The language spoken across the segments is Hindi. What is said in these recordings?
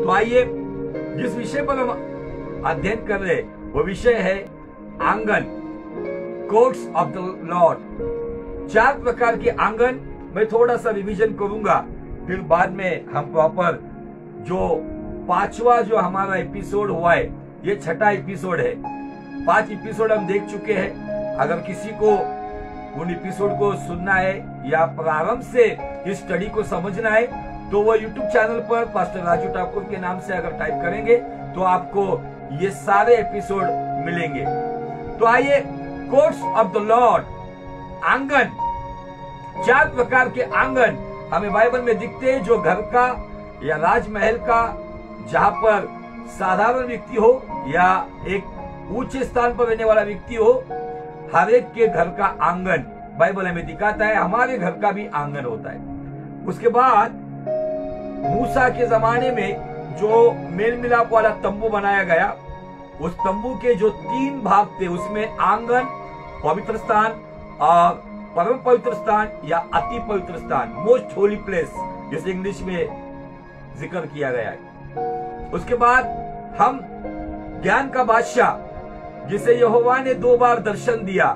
तो आइए, जिस विषय पर हम अध्ययन कर रहे वो विषय है आंगन, कोर्ट्स ऑफ द लॉर्ड। 4 प्रकार के आंगन। मैं थोड़ा सा रिवीजन करूंगा, फिर बाद में हम प्रॉपर जो 5वां जो हमारा एपिसोड हुआ है, ये 6ठा एपिसोड है। 5 एपिसोड हम देख चुके हैं। अगर किसी को उन एपिसोड को सुनना है या प्रारंभ से इस स्टडी को समझना है तो वो यूट्यूब चैनल पर पास्टर राजू ठाकुर के नाम से अगर टाइप करेंगे तो आपको ये सारे एपिसोड मिलेंगे। तो आइए, कोर्ट्स ऑफ द लॉर्ड, आंगन। 4 प्रकार के आंगन हमें बाइबल में दिखते हैं, जो घर का या राजमहल का, जहां पर साधारण व्यक्ति हो या एक ऊंचे स्थान पर रहने वाला व्यक्ति हो, हर एक के घर का आंगन बाइबल हमें दिखाता है। हमारे घर का भी आंगन होता है। उसके बाद मूसा के जमाने में जो मेल मिलाप वाला तंबू बनाया गया, उस तंबू के जो 3 भाग थे, उसमें आंगन, पवित्र स्थान और परम पवित्र स्थान या अति पवित्र स्थान, मोस्ट होली प्लेस, जिसे इंग्लिश में जिक्र किया गया है। उसके बाद हम ज्ञान का बादशाह, जिसे यहोवा ने 2 बार दर्शन दिया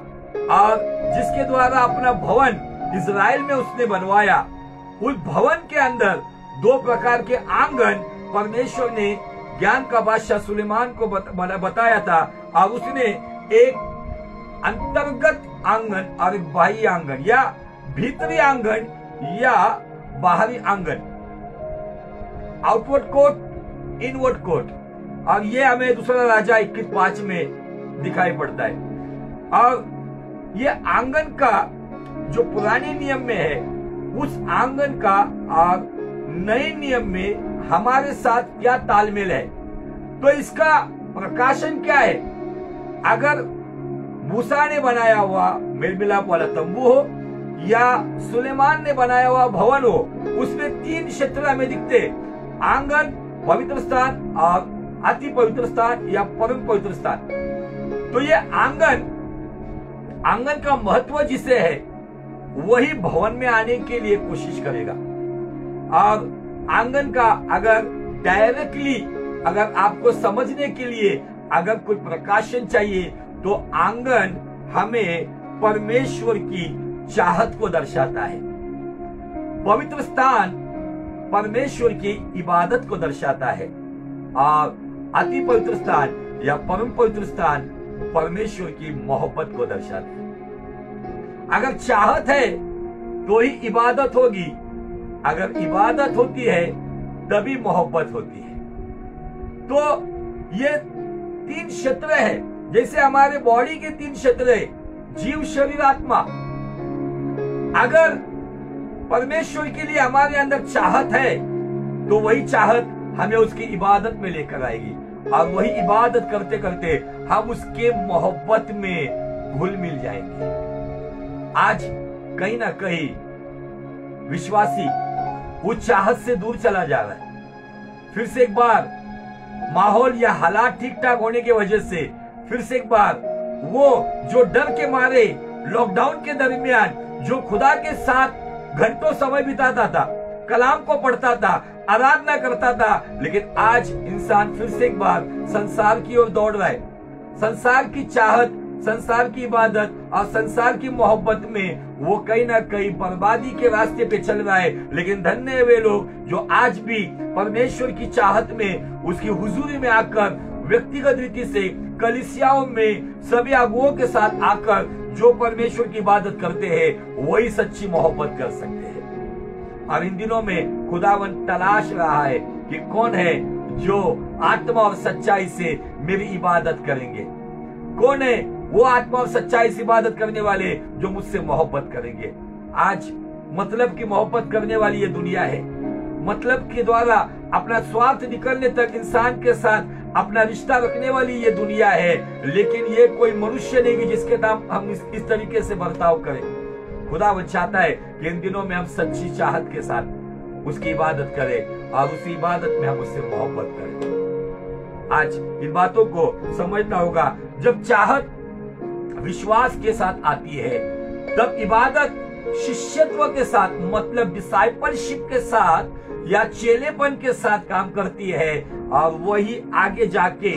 और जिसके द्वारा अपना भवन इज़राइल में उसने बनवाया, उस भवन के अंदर 2 प्रकार के आंगन परमेश्वर ने ज्ञान का बादशाह सुलेमान को बताया था। और उसने एक अंतर्गत आंगन और एक बाह्य आंगन, या भीतरी आंगन या बाहरी आंगन, आउटवर्ड कोर्ट, इनवर्ड कोर्ट। और ये हमें दूसरा राजा 21:5 में दिखाई पड़ता है। और ये आंगन का जो पुराने नियम में है, उस आंगन का और नए नियम में हमारे साथ क्या तालमेल है, तो इसका प्रकाशन क्या है। अगर मूसा ने बनाया हुआ मेल मिलाप वाला तंबू हो या सुलेमान ने बनाया हुआ भवन हो, उसमें 3 क्षेत्र हमें दिखते, आंगन, पवित्र स्थान और अति पवित्र स्थान या परम पवित्र स्थान। तो ये आंगन का महत्व जिसे है, वही भवन में आने के लिए कोशिश करेगा। और आंगन का अगर डायरेक्टली अगर आपको समझने के लिए अगर कोई प्रकाशन चाहिए, तो आंगन हमें परमेश्वर की चाहत को दर्शाता है। पवित्र स्थान परमेश्वर की इबादत को दर्शाता है और अति पवित्र स्थान या परम पवित्र स्थान परमेश्वर की मोहब्बत को दर्शाता है। अगर चाहत है तो ही इबादत होगी, अगर इबादत होती है तभी मोहब्बत होती है। तो ये 3 क्षेत्र है, जैसे हमारे बॉडी के 3 क्षेत्र है, जीव, शरीर, आत्मा। अगर परमेश्वर के लिए हमारे अंदर चाहत है तो वही चाहत हमें उसकी इबादत में लेकर आएगी और वही इबादत करते करते हम उसके मोहब्बत में घुल मिल जाएंगे। आज कहीं ना कहीं विश्वासी उस चाहत से दूर चला जा रहा है। फिर से एक बार माहौल या हालात ठीक ठाक होने की वजह से फिर से एक बार वो जो डर के मारे लॉकडाउन के दरमियान जो खुदा के साथ घंटों समय बिताता था, कलाम को पढ़ता था, आराधना करता था, लेकिन आज इंसान फिर से एक बार संसार की ओर दौड़ रहा है। संसार की चाहत, संसार की इबादत और संसार की मोहब्बत में वो कहीं ना कहीं बर्बादी के रास्ते पे चल रहा है। लेकिन धन्य है वे लोग जो आज भी परमेश्वर की चाहत में, उसकी हुजूरी में आकर व्यक्तिगत रीति से कलीसियाओं में सभी अगुओं के साथ आकर जो परमेश्वर की इबादत करते हैं, वही सच्ची मोहब्बत कर सकते हैं। और इन दिनों में खुदावन तलाश रहा है कि कौन है जो आत्मा और सच्चाई से मेरी इबादत करेंगे, कौन है वो आत्मा और सच्चाई से इबादत करने वाले जो मुझसे मोहब्बत करेंगे। आज मतलब की मोहब्बत करने वाली ये दुनिया है। मतलब के द्वारा अपना स्वार्थ निकलने तक इंसान के साथ अपना रिश्ता रखने वाली ये दुनिया है। लेकिन ये कोई मनुष्य नहीं जिसके नाम हम इस तरीके से बर्ताव करें। खुदा वो चाहता है कि इन दिनों में हम सच्ची चाहत के साथ उसकी इबादत करें और उसी इबादत में हम उससे मोहब्बत करें। आज इन बातों को समझना होगा। जब चाहत विश्वास के साथ आती है, तब इबादत शिष्यत्व के साथ, मतलब डिसाइपलशिप के साथ या चेलेपन के साथ काम करती है, और वही आगे जाके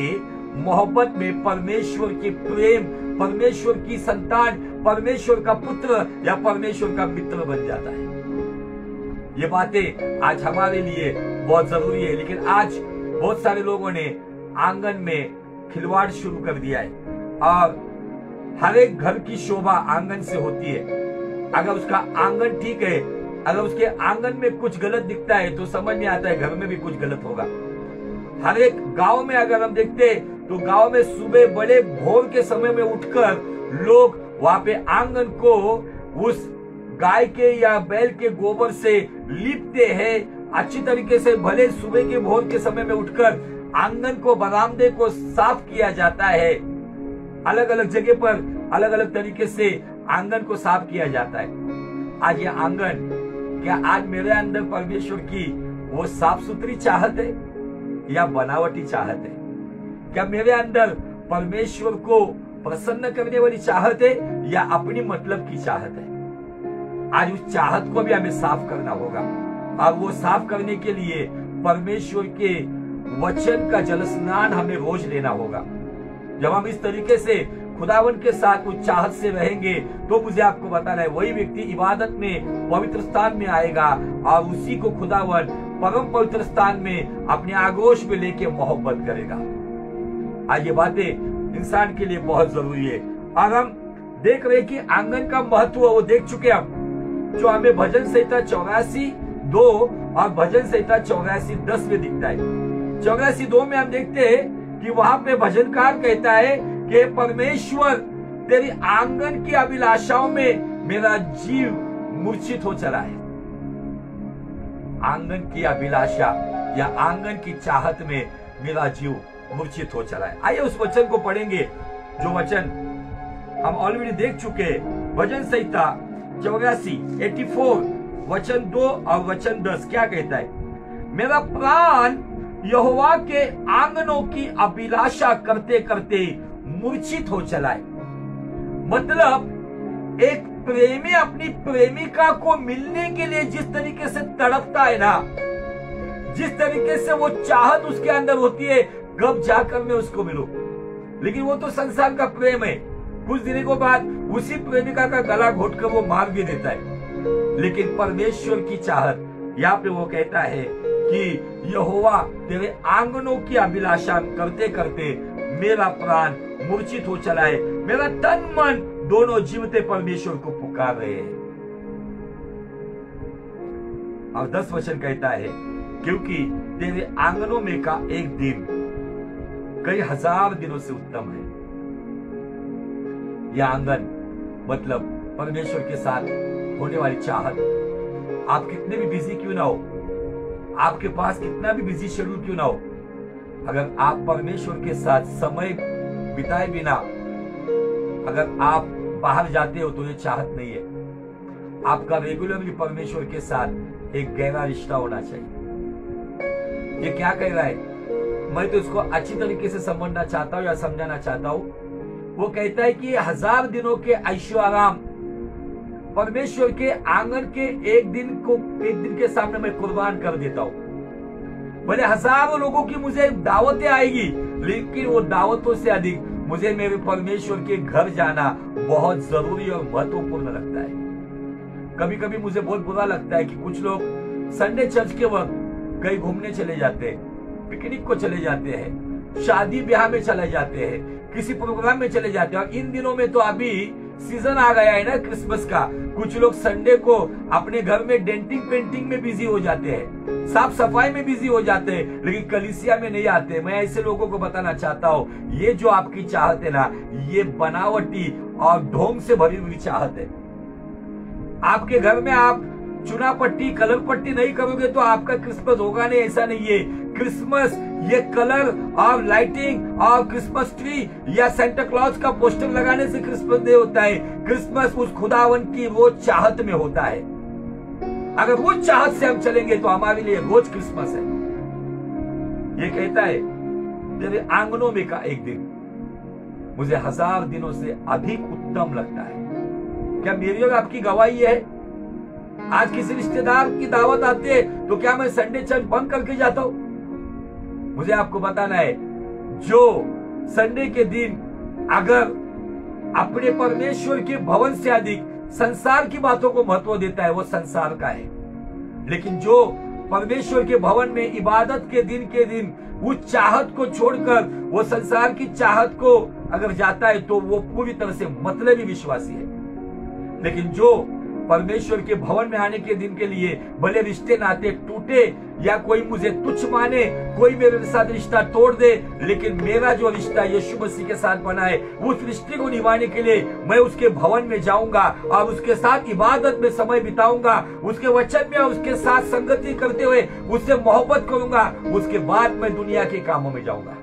मोहब्बत में परमेश्वर की प्रेम, परमेश्वर की संतान, परमेश्वर का पुत्र या परमेश्वर का मित्र बन जाता है। ये बातें आज हमारे लिए बहुत जरूरी है, लेकिन आज बहुत सारे लोगों ने आंगन में खिलवाड़ शुरू कर दिया है, और हर एक घर की शोभा आंगन से होती है। अगर उसका आंगन ठीक है, अगर उसके आंगन में कुछ गलत दिखता है तो समझ में आता है घर में भी कुछ गलत होगा। हर एक गांव में अगर हम देखते तो गांव में सुबह बड़े भोर के समय में उठकर लोग वहां पे आंगन को उस गाय के या बैल के गोबर से लीपते हैं अच्छी तरीके से। भले सुबह के भोर के समय में उठकर आंगन को, बरामदे को साफ किया जाता है, अलग अलग जगह पर अलग अलग तरीके से आंगन को साफ किया जाता है। आज ये आंगन, क्या आज मेरे अंदर परमेश्वर की वो साफ सुथरी चाहत है या बनावटी चाहत है? क्या मेरे अंदर परमेश्वर को प्रसन्न करने वाली चाहत है या अपनी मतलब की चाहत है? आज उस चाहत को भी हमें साफ करना होगा, और वो साफ करने के लिए परमेश्वर के वचन का जल स्नान हमें रोज लेना होगा। जब हम इस तरीके से खुदावन के साथ उस चाहत से रहेंगे तो मुझे आपको बताना है, वही व्यक्ति इबादत में पवित्र स्थान में आएगा और उसी को खुदावन परम पवित्र स्थान में अपने आगोश में लेके मोहब्बत करेगा। आज ये बातें इंसान के लिए बहुत जरूरी है। और हम देख रहे कि आंगन का महत्व वो देख चुके हम, जो हमें भजन संहिता 84:2 और भजन संहिता 84:10 में दिखता है। 84:2 में हम देखते हैं कि वहां पे भजनकार कहता है कि परमेश्वर तेरी आंगन की अभिलाषाओं में मेरा जीव मूर्छित हो चला है। आंगन की अभिलाषा या आंगन की चाहत में मेरा जीव मूर्छित हो चला है। आइए उस वचन को पढ़ेंगे, जो वचन हम ऑलरेडी देख चुके हैं। भजन संहिता 84 वचन 2 और वचन 10 क्या कहता है? मेरा प्राण यहोवा के आंगनों की अभिलाषा करते करते मूर्छित हो चला है। मतलब एक प्रेमी अपनी प्रेमिका को मिलने के लिए जिस तरीके से तड़पता है ना, जिस तरीके से वो चाहत उसके अंदर होती है, कब जाकर मैं उसको मिलूं। लेकिन वो तो संसार का प्रेम है, कुछ दिनों के बाद उसी प्रेमिका का गला घोटकर वो मार भी देता है। लेकिन परमेश्वर की चाहत यहाँ पे वो कहता है कि यहोवा तेरे आंगनों की अभिलाषा करते करते मेरा प्राण मूर्छित हो चला है, मेरा तन मन दोनों जीवते परमेश्वर को पुकार रहे हैं। और 10 वचन कहता है, क्योंकि तेरे आंगनों में का एक दिन कई हजार दिनों से उत्तम है। यह आंगन मतलब परमेश्वर के साथ होने वाली चाहत। आप कितने भी बिजी क्यों ना हो, आपके पास कितना भी बिजी शेड्यूल क्यों ना हो, अगर आप परमेश्वर के साथ समय बिताए बिना अगर आप बाहर जाते हो तो ये चाहत नहीं है। आपका रेगुलरली परमेश्वर के साथ एक गहरा रिश्ता होना चाहिए। ये क्या कह रहा है? मैं तो इसको अच्छी तरीके से समझना चाहता हूँ या समझाना चाहता हूँ। वो कहता है कि 1000 दिनों के ऐशो आराम परमेश्वर के आंगन के एक दिन के सामने मैं कुर्बान कर देता हूँ। भले हजारों लोगों की मुझे दावतें आएगी, लेकिन वो दावतों से अधिक मुझे मेरे परमेश्वर के घर जाना बहुत जरूरी और महत्वपूर्ण लगता है। कभी कभी मुझे बहुत बुरा लगता है कि कुछ लोग संडे चर्च के वक्त कहीं घूमने चले जाते हैं, पिकनिक को चले जाते हैं, शादी ब्याह में चले जाते हैं, किसी प्रोग्राम में चले जाते हैं। और इन दिनों में तो अभी सीजन आ गया है ना क्रिसमस का, कुछ लोग संडे को अपने घर में डेंटिंग पेंटिंग में बिजी हो जाते हैं, साफ सफाई में बिजी हो जाते हैं, लेकिन कलीसिया में नहीं आते। मैं ऐसे लोगों को बताना चाहता हूँ, ये जो आपकी चाहत है ना, ये बनावटी और ढोंग से भरी हुई चाहत है। आपके घर में आप चुना पट्टी, कलर पट्टी नहीं करोगे तो आपका क्रिसमस होगा नहीं, ऐसा नहीं है। क्रिसमस ये कलर और लाइटिंग और क्रिसमस ट्री या सेंटा क्लॉज का पोस्टर लगाने से क्रिसमस नहीं होता है। क्रिसमस उस खुदावन की वो चाहत में होता है। अगर वो चाहत से हम चलेंगे तो हमारे लिए रोज क्रिसमस है। ये कहता है तेरे आंगनों में का एक दिन मुझे 1000 दिनों से अधिक उत्तम लगता है। क्या मेरी और आपकी गवाही है? आज किसी रिश्तेदार की दावत आती है तो क्या मैं संडे चर्च बंद करके जाता हूं? मुझे आपको बताना है, जो संडे के दिन अगर अपने परमेश्वर के भवन से अधिक संसार की बातों को महत्व देता है, वो संसार का है। लेकिन जो परमेश्वर के भवन में इबादत के दिन उस चाहत को छोड़कर वो संसार की चाहत को अगर जाता है तो वो पूरी तरह से मतलबी विश्वासी है। लेकिन जो परमेश्वर के भवन में आने के दिन के लिए भले रिश्ते नाते टूटे या कोई मुझे तुच्छ माने, कोई मेरे साथ रिश्ता तोड़ दे, लेकिन मेरा जो रिश्ता यीशु मसीह के साथ बना है, उस रिश्ते को निभाने के लिए मैं उसके भवन में जाऊंगा और उसके साथ इबादत में समय बिताऊंगा, उसके वचन में उसके साथ संगति करते हुए उससे मोहब्बत करूंगा, उसके बाद मैं दुनिया के कामों में जाऊंगा।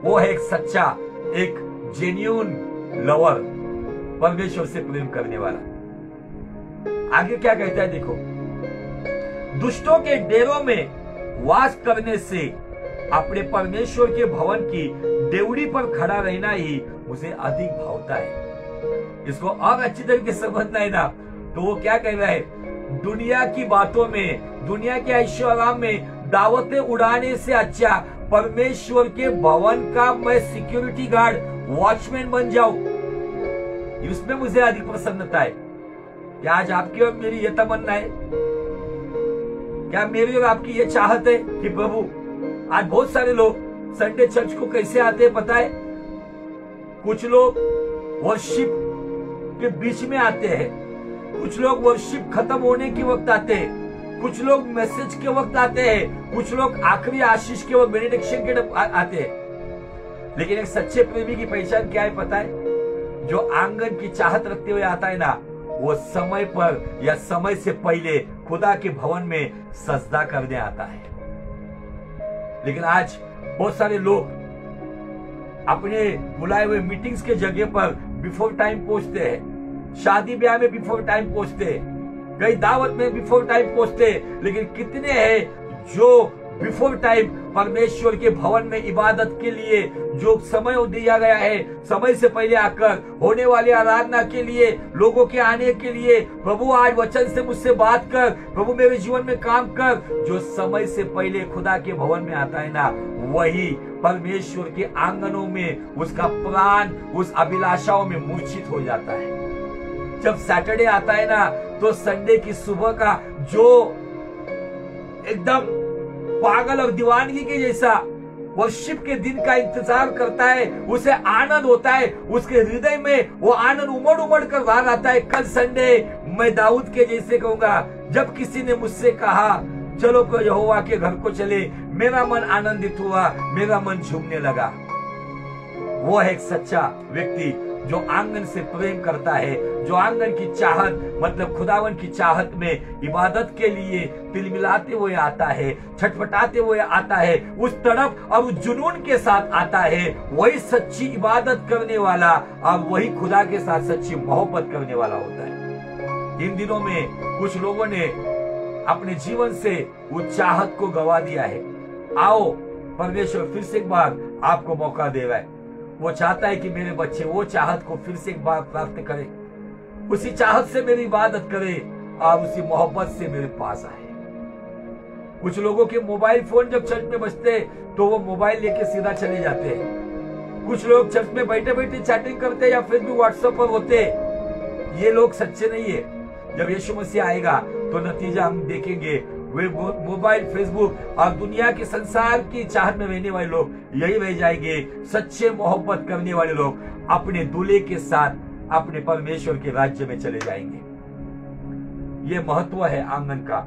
वो है एक सच्चा, एक जेन्युइन लवर, परमेश्वर से प्रेम करने वाला। आगे क्या कहता है देखो, दुष्टों के डेरों में वास करने से अपने परमेश्वर के भवन की डेवड़ी पर खड़ा रहना ही मुझे अधिक भावता है। इसको और अच्छी तरीके से समझना है ना, तो वो क्या कह रहा है, दुनिया की बातों में, दुनिया के ऐशोआराम में दावतें उड़ाने से अच्छा परमेश्वर के भवन का मैं सिक्योरिटी गार्ड, वॉचमैन बन जाऊं, इसमें मुझे अधिक प्रसन्नता है। क्या आज आपकी और मेरी यह तमन्ना है? क्या मेरी और आपकी ये चाहत है कि प्रभु, आज बहुत सारे लोग संडे चर्च को कैसे आते हैं पता है? कुछ लोग वर्शिप के बीच में आते हैं, कुछ लोग वर्शिप खत्म होने के वक्त आते हैं, कुछ लोग मैसेज के वक्त आते हैं, कुछ लोग आखिरी आशीष के वक्त बेनेडिक्शन के आते हैं। लेकिन एक सच्चे प्रेमी की पहचान क्या है पता है? जो आंगन की चाहत रखते हुए आता है ना, वो समय पर या समय से पहले खुदा के भवन में सजदा करने आता है। लेकिन आज बहुत सारे लोग अपने बुलाए हुए मीटिंग्स के जगह पर बिफोर टाइम पहुंचते हैं, शादी ब्याह में बिफोर टाइम पहुंचते हैं, कई दावत में बिफोर टाइम पहुंचते हैं, लेकिन कितने हैं जो बिफोर टाइम परमेश्वर के भवन में इबादत के लिए जो समय दिया गया है, समय से पहले आकर होने वाली आराधना के लिए, लोगों के आने के लिए, प्रभु आज वचन से मुझसे बात कर, प्रभु मेरे जीवन में काम कर, जो समय से पहले खुदा के भवन में आता है ना, वही परमेश्वर के आंगनों में उसका प्राण उस अभिलाषाओं में मूर्छित हो जाता है। जब सैटरडे आता है ना, तो संडे की सुबह का जो एकदम पागल और दीवानगी के जैसा वर्शिप के दिन का इंतजार करता है, उसे आनंद होता है, उसके हृदय में वो आनंद उमड़ उमड़ कर बाहर आता है। कल संडे मैं दाऊद के जैसे कहूंगा, जब किसी ने मुझसे कहा चलो तो यहोवा के घर को चले, मेरा मन आनंदित हुआ, मेरा मन झूमने लगा। वो है एक सच्चा व्यक्ति जो आंगन से प्रेम करता है, जो आंगन की चाहत मतलब खुदावन की चाहत में इबादत के लिए तिलमिलाते हुए आता है, छटपटाते हुए आता है, उस तड़प और उस जुनून के साथ आता है। वही सच्ची इबादत करने वाला और वही खुदा के साथ सच्ची मोहब्बत करने वाला होता है। इन दिनों में कुछ लोगों ने अपने जीवन से उस चाहत को गवा दिया है। आओ, परमेश्वर फिर से एक बार आपको मौका दे रहा है। वो चाहता है कि मेरे बच्चे वो चाहत को फिर से एक बार प्राप्त करें, उसी चाहत से मेरी इबादत करें और उसी मोहब्बत से मेरे पास आए। कुछ लोगों के मोबाइल फोन जब चर्च में बजते तो वो मोबाइल लेके सीधा चले जाते हैं। कुछ लोग चर्च में बैठे बैठे चैटिंग करते या फिर भी व्हाट्सएप पर होते। ये लोग सच्चे नहीं है। जब यीशु मसीह आएगा तो नतीजा हम देखेंगे, वे मोबाइल, फेसबुक और दुनिया के संसार की चाहत में रहने वाले लोग यही रह जाएंगे। सच्चे मोहब्बत करने वाले लोग अपने दूल्हे के साथ अपने परमेश्वर के राज्य में चले जाएंगे। ये महत्व है आंगन का।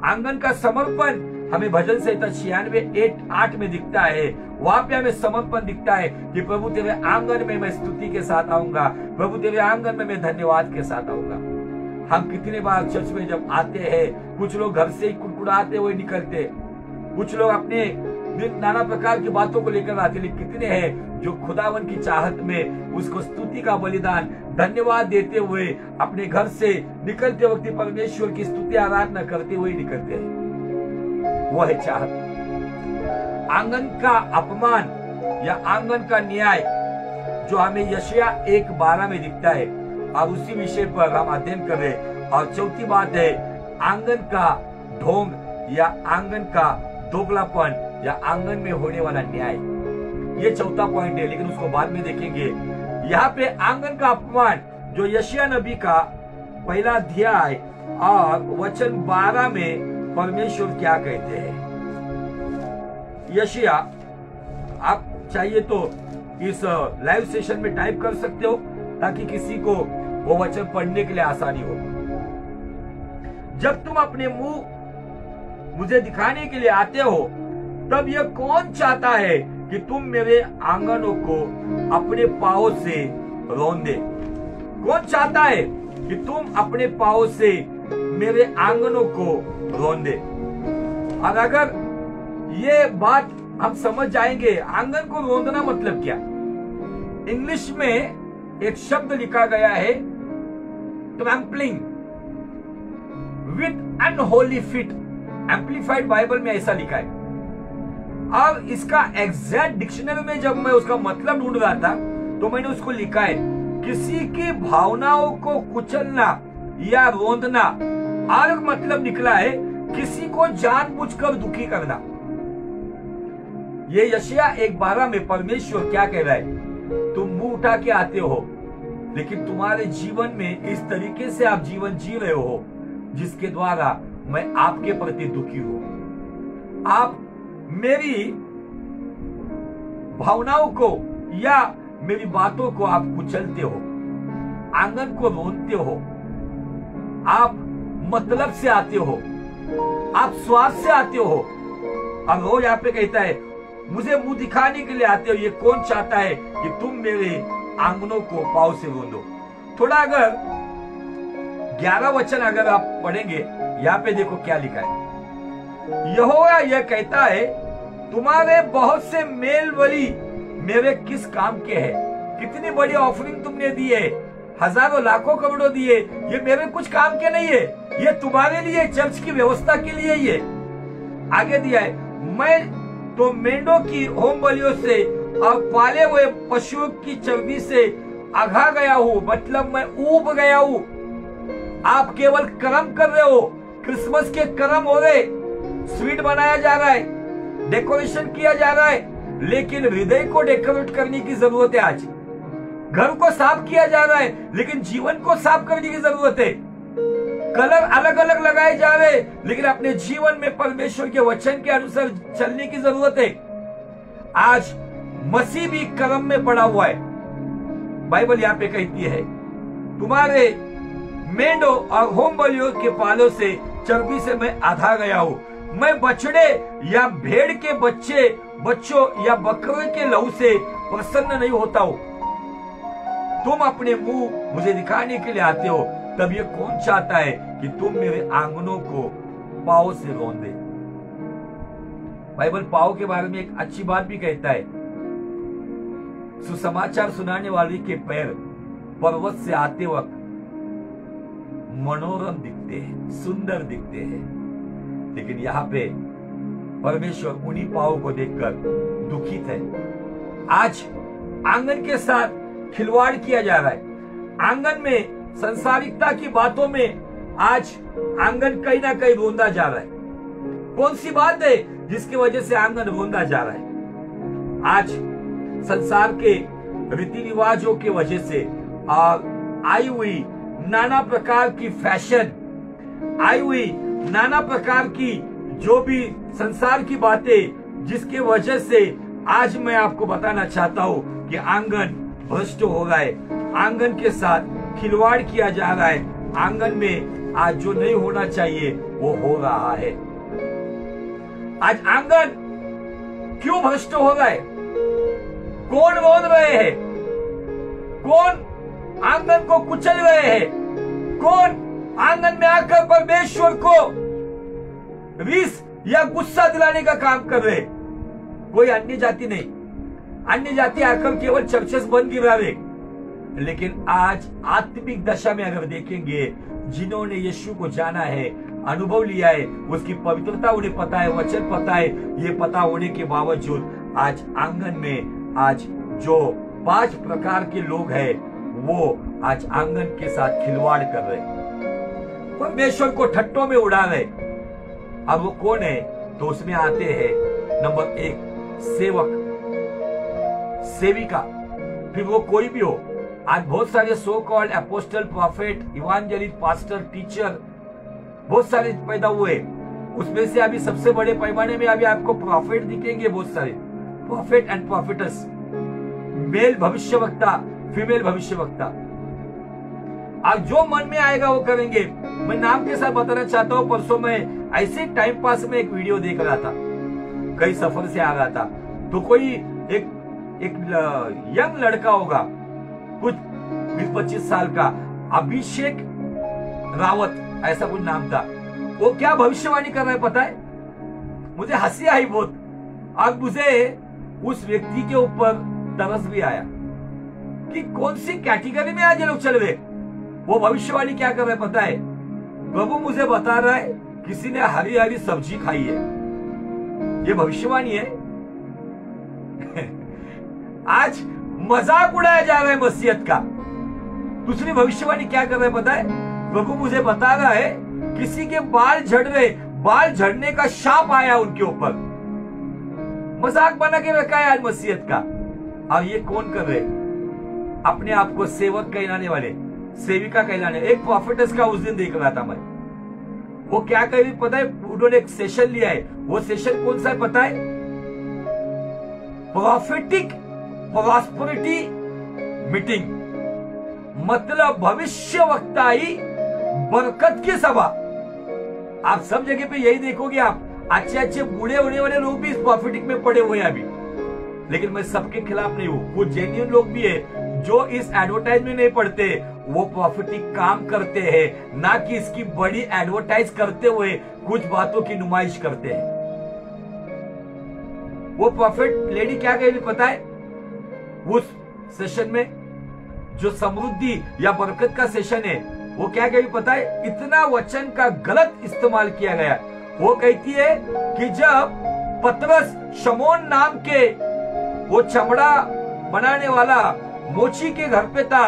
आंगन का समर्पण हमें भजन संहिता 96:8 में दिखता है। वहां पे हमें समर्पण दिखता है कि प्रभु तेरे आंगन में मैं स्तुति के साथ आऊंगा, प्रभु तेरे आंगन में मैं धन्यवाद के साथ आऊंगा। हम कितने बार चर्च में जब आते हैं, कुछ लोग घर से ही कुड़कुड़ाते हुए निकलते, कुछ लोग अपने नाना प्रकार की बातों को लेकर आते, लेकिन कितने हैं जो खुदावन की चाहत में उसको स्तुति का बलिदान, धन्यवाद देते हुए अपने घर से निकलते वक्त परमेश्वर की स्तुति आराधना करते हुए निकलते हैं। वो है चाहत। आंगन का अपमान या आंगन का न्याय जो हमें यशायाह 1:12 में दिखता है, और उसी विषय पर हम अध्ययन कर रहे। और चौथी बात है आंगन का ढोंग या आंगन का दोगलापन या आंगन में होने वाला न्याय, ये चौथा पॉइंट है, लेकिन उसको बाद में देखेंगे। यहाँ पे आंगन का अपमान जो यशायाह नबी का पहला अध्याय और वचन 12 में परमेश्वर क्या कहते हैं। यशायाह, आप चाहिए तो इस लाइव सेशन में टाइप कर सकते हो ताकि किसी को वो वचन पढ़ने के लिए आसानी हो। जब तुम अपने मुंह मुझे दिखाने के लिए आते हो, तब यह कौन चाहता है कि तुम मेरे आंगनों को अपने पांवों से रौंदे? कौन चाहता है कि तुम अपने पांवों से मेरे आंगनों को रौंदे? और अगर ये बात हम समझ जाएंगे, आंगन को रौंदना मतलब क्या? इंग्लिश में एक शब्द लिखा गया है trampling with unholy feet. Amplified Bible में ऐसा लिखा है। और इसका एग्जैक्ट डिक्शनरी में जब मैं उसका मतलब ढूंढ रहा था तो मैंने उसको लिखा है किसी की भावनाओं को कुचलना या रोंदना। और मतलब निकला है किसी को जानबूझकर दुखी करना। ये यशायाह 1:12 में परमेश्वर क्या कह रहा है? तुम मुंह उठा के आते हो, लेकिन तुम्हारे जीवन में इस तरीके से आप जीवन जी रहे हो जिसके द्वारा मैं आपके प्रति दुखी हूं। आप मेरी भावनाओं को या मेरी बातों को आप कुचलते हो, आंगन को रोनते हो, आप मतलब से आते हो, आप स्वार्थ से आते हो। और वो यहाँ पे कहता है मुझे मुंह दिखाने के लिए आते हो, ये कौन चाहता है कि तुम मेरे आंगनों को पांव से रोंदो? थोड़ा अगर 11 वचन अगर आप पढ़ेंगे, यहाँ पे देखो क्या लिखा है। यहोवा यह कहता है तुम्हारे बहुत से मेल बलि मेरे किस काम के हैं? कितनी बड़ी ऑफरिंग तुमने दी है, हजारों लाखों करोड़ों दिए, ये मेरे कुछ काम के नहीं है, ये तुम्हारे लिए चर्च की व्यवस्था के लिए ही है। आगे दिया है मैं तो मेंढों की होम बलियों से और पाले हुए पशुओं की चर्बी से अघा गया हूँ, मतलब मैं ऊब गया हूँ। आप केवल कर्म कर रहे हो, क्रिसमस के कर्म हो रहे, स्वीट बनाया जा रहा है, डेकोरेशन किया जा रहा है, लेकिन हृदय को डेकोरेट करने की जरूरत है। आज घर को साफ किया जा रहा है, लेकिन जीवन को साफ करने की जरूरत है। कलर अलग अलग लगाए जा रहे हैं, लेकिन अपने जीवन में परमेश्वर के वचन के अनुसार चलने की जरूरत है। आज मसीह भी कर्म में पड़ा हुआ है। बाइबल यहाँ पे कहती है तुम्हारे मेंढों और होम बलियों के पालों से चर्बी से मैं आधा गया हूँ। मैं बछड़े या भेड़ के बच्चों या बकरे के लहू से प्रसन्न नहीं होता हूँ। तुम अपने मुंह मुझे दिखाने के लिए आते हो, तब ये कौन चाहता है कि तुम मेरे आंगनों को पांव से रौंदे? बाइबल पांव के बारे में एक अच्छी बात भी कहता है, सुसमाचार सुनाने वाले के पैर पर्वत से आते वक्त मनोरम दिखते हैं, सुंदर दिखते हैं, लेकिन यहाँ पे परमेश्वर उन्हीं पांव को देखकर दुखित है। आज आंगन के साथ खिलवाड़ किया जा रहा है। आंगन में संसारिकता की बातों में आज आंगन कहीं ना कहीं रोंदा जा रहा है। कौन सी बात है जिसकी वजह से आंगन रोंदा जा रहा है? आज संसार के रीति रिवाजों की वजह से और आई हुई नाना प्रकार की फैशन, आई हुई नाना प्रकार की जो भी संसार की बातें, जिसके वजह से आज मैं आपको बताना चाहता हूं कि आंगन भ्रष्ट हो रहा है, आंगन के साथ खिलवाड़ किया जा रहा है। आंगन में आज जो नहीं होना चाहिए वो हो रहा है। आज आंगन क्यों भ्रष्ट हो रहा है? कौन रोन रहे हैं? कौन आंगन को कुचल रहे हैं? कौन आंगन में आकर परमेश्वर को रीस या गुस्सा दिलाने का काम कर रहे? कोई अन्य जाति नहीं। अन्य जाति आकर केवल चर्चेस बंद गिरा रहे, लेकिन आज आत्मिक दशा में अगर देखेंगे, जिन्होंने यीशु को जाना है, अनुभव लिया है, उसकी पवित्रता उन्हें पता है, वचन पता है, ये पता होने के बावजूद आज आंगन में आज जो 5 प्रकार के लोग हैं वो आज आंगन के साथ खिलवाड़ कर रहे हैं। परमेश्वर को ठट्टों में उड़ा रहे। अब वो कौन है? तो उसमें आते हैं नंबर 1 सेवक, सेविका, फिर वो कोई भी हो। आज बहुत सारे so called apostle, prophet, evangelist, pastor, teacher बहुत सारे पैदा हुए। उसमें से अभी सबसे बड़े पैमाने में अभी आपको प्रॉफिट दिखेंगे, बहुत सारे प्रॉफिट एंड प्रॉफिटस, मेल भविष्यवक्ता, फीमेल भविष्यवक्ता। आज जो मन में आएगा वो करेंगे। मैं नाम के साथ बताना चाहता हूँ, परसों में ऐसे टाइम पास में एक वीडियो देख रहा था, कई सफर से आ रहा था, तो कोई एक यंग लड़का होगा, कुछ 20-25 साल का, अभिषेक रावत ऐसा कुछ नाम था। वो क्या भविष्यवाणी कर रहा है पता है? मुझे हंसी आई बहुत। अब मुझे उस व्यक्ति के ऊपर तरस भी आया कि कौन सी कैटेगरी में आज ये लोग चल रहे। वो भविष्यवाणी क्या कर रहा है पता है? प्रभु मुझे बता रहा है किसी ने हरी हरी सब्जी खाई है, ये भविष्यवाणी है। आज मजाक उड़ाया जा रहा है मसीहत का। दूसरी भविष्यवाणी क्या कर रहा है पता है? प्रभु मुझे बता रहा है किसी के बाल झड़ रहे, बाल झड़ने का शाप आया उनके ऊपर। मजाक बना के रखा है आज मसीहत का। और ये कौन कर रहे? अपने आप को सेवक कहलाने वाले, सेविका कहलाने। एक प्रॉफिटस का उस दिन देख रहा था मैं, वो क्या कह रही पता है? उन्होंने एक सेशन लिया है। वो सेशन कौन सा है पता है? प्रॉफिटिक प्रॉस्पेरिटी मीटिंग, मतलब भविष्यवक्ताई बरकत की सभा। आप सब जगह पे यही देखोगे। आप अच्छे अच्छे बूढ़े होने वाले लोग भी इस प्रॉफिटिक में पड़े हुए हैं अभी। लेकिन मैं सबके खिलाफ नहीं हूं, कुछ जेन्युइन लोग भी है जो इस एडवर्टाइज में नहीं पढ़ते, वो प्रॉफिटिक काम करते हैं, ना कि इसकी बड़ी एडवर्टाइज करते हुए कुछ बातों की नुमाइश करते हैं। वो प्रॉफिट लेडी क्या कह रही पता है? उस सेशन में जो समृद्धि या बरकत का सेशन है, वो क्या कह रही पता है? इतना वचन का गलत इस्तेमाल किया गया। वो कहती है कि जब पतरस शमौन नाम के वो चमड़ा बनाने वाला मोची के घर पे था,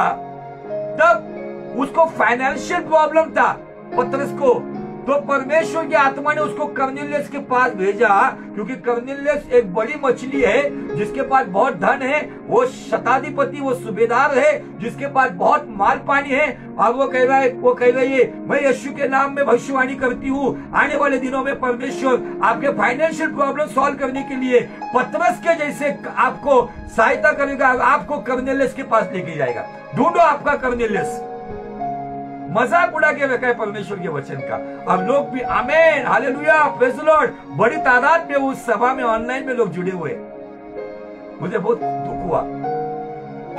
तब उसको फाइनेंशियल प्रॉब्लम था पतरस को। तो परमेश्वर की आत्मा ने उसको कर्नेलियस के पास भेजा, क्योंकि कर्नेलियस एक बड़ी मछली है जिसके पास बहुत धन है, वो शताधिपति, वो सूबेदार है जिसके पास बहुत माल पानी है। और वो कह रही है मैं यीशु के नाम में भविष्यवाणी करती हूँ, आने वाले दिनों में परमेश्वर आपके फाइनेंशियल प्रॉब्लम सॉल्व करने के लिए पतरस के जैसे आपको सहायता करेगा, आपको कर्नेलियस के पास लेके जाएगा। ढूंढो आपका कर्नेलियस। मजाक उड़ा के रखा है परमेश्वर के वचन का। अब लोग भी आमेन, हालेलुया, प्रेज़ द लॉर्ड, बड़ी तादाद में उस सभा में ऑनलाइन में लोग जुड़े हुए। मुझे बहुत दुख हुआ।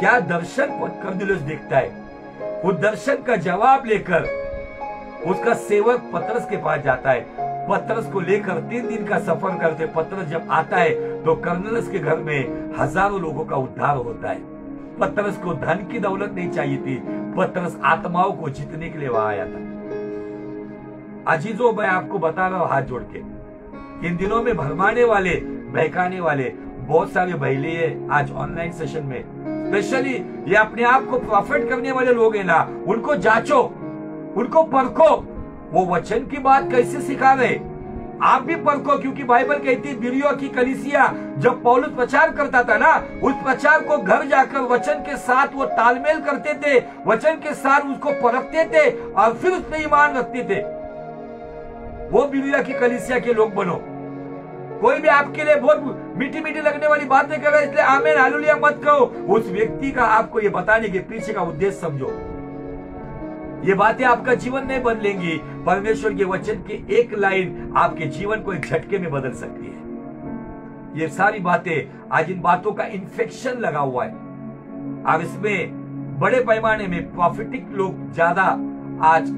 क्या दर्शन कर्नेलियस देखता है, वो दर्शन का जवाब लेकर उसका सेवक पतरस के पास जाता है। पतरस को लेकर 3 दिन का सफर करते। पतरस जब आता है तो कर्नेलियस के घर में हजारों लोगों का उद्धार होता है। पतरस को धन की दौलत नहीं चाहिए थी, पतरस आत्माओं को जीतने के लिए वहां आया था। अजीजों, मैं आपको बता रहा हूं हाथ जोड़ के, इन दिनों में भरमाने वाले, बहकाने वाले बहुत सारे बहले आज ऑनलाइन सेशन में, स्पेशली ये अपने आप को प्रॉफिट करने वाले लोग हैं ना, उनको जांचो, उनको परखो, वो वचन की बात कैसे सिखा रहे। आप भी परखो, क्योंकि बाइबल कहती है बिरियो की कलीसिया जब पौलुस प्रचार करता था ना, उस प्रचार को घर जाकर वचन के साथ वो तालमेल करते थे, वचन के साथ उसको परखते थे और फिर उस पर ईमान रखते थे। वो बिरियो की कलीसिया के लोग बनो। कोई भी आपके लिए बहुत मीठी मीठी लगने वाली बातें कर रहा है इसलिए आमीन हालेलुया मत कहो। उस व्यक्ति का आपको ये बताने के पीछे का उद्देश्य समझो। ये बातें आपका जीवन नहीं बदलेंगी। परमेश्वर के वचन की एक लाइन आपके जीवन को एक झटके में बदल सकती है। ये सारी बातें, आज इन बातों का इन्फेक्शन लगा हुआ है और इसमें बड़े पैमाने में प्रॉफिटिक लोग ज्यादा आज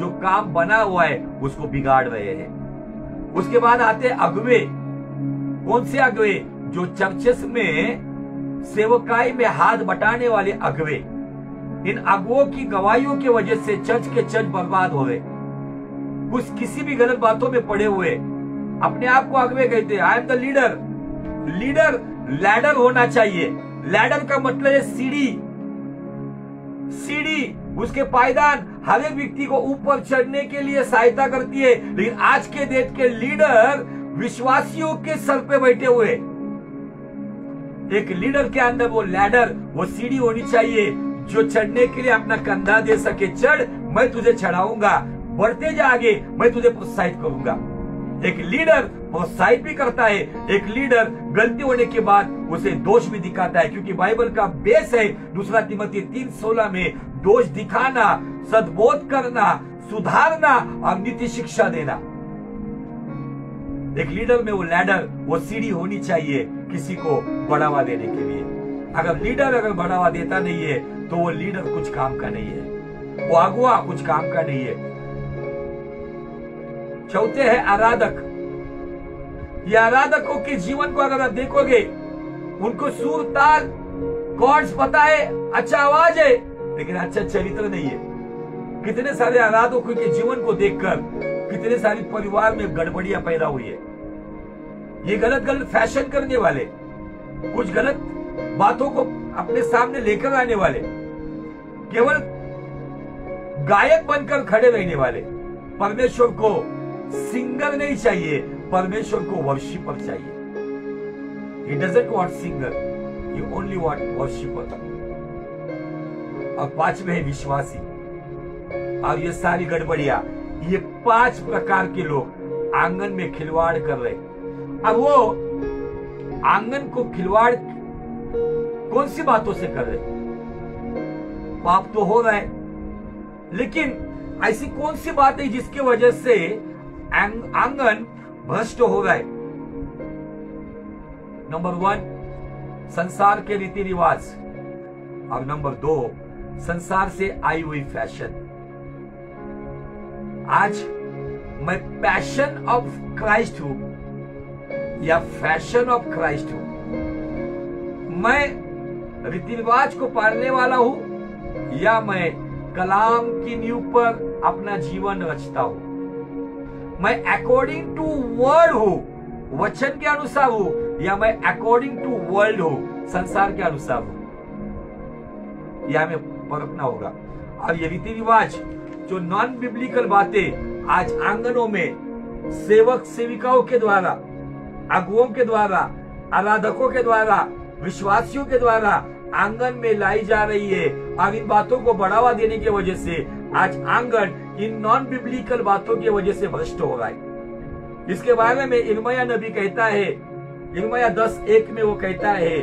जो काम बना हुआ है उसको बिगाड़ रहे हैं। उसके बाद आते अगुवे। कौन से अगुवे? जो चर्चेस में सेवकाई में हाथ बटाने वाले अगुवे। इन अगुओं की गवाहियों की वजह से चर्च के चर्च बर्बाद हो गए। कुछ किसी भी गलत बातों में पड़े हुए अपने आप को अगुवे कहते हैं। I am the leader. Leader ladder होना चाहिए। लैडर का मतलब है सीढ़ी। सीढ़ी उसके पायदान हर एक व्यक्ति को ऊपर चढ़ने के लिए सहायता करती है। लेकिन आज के देश के लीडर विश्वासियों के सर पे बैठे हुए। एक लीडर के अंदर वो लैडर, वो सीढ़ी होनी चाहिए जो चढ़ने के लिए अपना कंधा दे सके। चढ़, मैं तुझे चढ़ाऊंगा, बढ़ते जा आगे, मैं तुझे प्रोत्साहित करूंगा। एक लीडर प्रोत्साहित भी करता है, एक लीडर गलती होने के बाद उसे दोष भी दिखाता है, क्योंकि बाइबल का बेस है 2 तिमोथी 3:16 में दोष दिखाना, सद्बोध करना, सुधारना और नीति शिक्षा देना। एक लीडर में वो लैडर, वो सीढ़ी होनी चाहिए किसी को बढ़ावा देने के लिए। अगर लीडर बढ़ावा देता नहीं है तो वो लीडर कुछ काम का नहीं है, वो अगुआ कुछ काम का नहीं है। चौथे है आराधक। ये आराधकों के जीवन को अगर आप देखोगे, उनको सुर ताल कॉर्ड्स पता है, अच्छा आवाज है, लेकिन अच्छा चरित्र नहीं है। कितने सारे आराधकों के जीवन को देखकर कितने सारे परिवार में गड़बड़ियां पैदा हुई है। ये गलत गलत फैशन करने वाले, कुछ गलत बातों को अपने सामने लेकर आने वाले, केवल गायक बनकर खड़े रहने वाले। परमेश्वर को सिंगर नहीं चाहिए, परमेश्वर को वर्शिपर चाहिए। He doesn't want singer, he only want worshipper। और 5वें है विश्वासी। और ये सारी गड़बड़ियां, ये 5 प्रकार के लोग आंगन में खिलवाड़ कर रहे। अब वो आंगन को खिलवाड़ कौन सी बातों से कर रहे? पाप तो हो रहा है, लेकिन ऐसी कौन सी बात है जिसकी वजह से आंगन भ्रष्ट हो रहा है? नंबर 1, संसार के रीति रिवाज, और नंबर 2, संसार से आई हुई फैशन। आज मैं पैशन ऑफ क्राइस्ट हूं या फैशन ऑफ क्राइस्ट हूं? मैं रीति रिवाज को पालने वाला हूं या मैं कलाम की नींव पर अपना जीवन रचता हूं? मैं अकॉर्डिंग टू वर्ड हूं, वचन के अनुसार हूं, या मैं अकॉर्डिंग टू वर्ल्ड हूं, संसार के अनुसार हूं? यह हमें परखना होगा। और ये रीति रिवाज, जो नॉन बिब्लिकल बातें आज आंगनों में सेवक सेविकाओं के द्वारा, अगुओं के द्वारा, आराधकों के द्वारा, विश्वासियों के द्वारा आंगन में लाई जा रही है, और इन बातों को बढ़ावा देने की वजह से आज आंगन इन नॉन बिब्लिकल बातों की वजह से भ्रष्ट हो रहा है। इसके बारे में यिर्मयाह नबी कहता है, यिर्मयाह 10:1 में वो कहता है,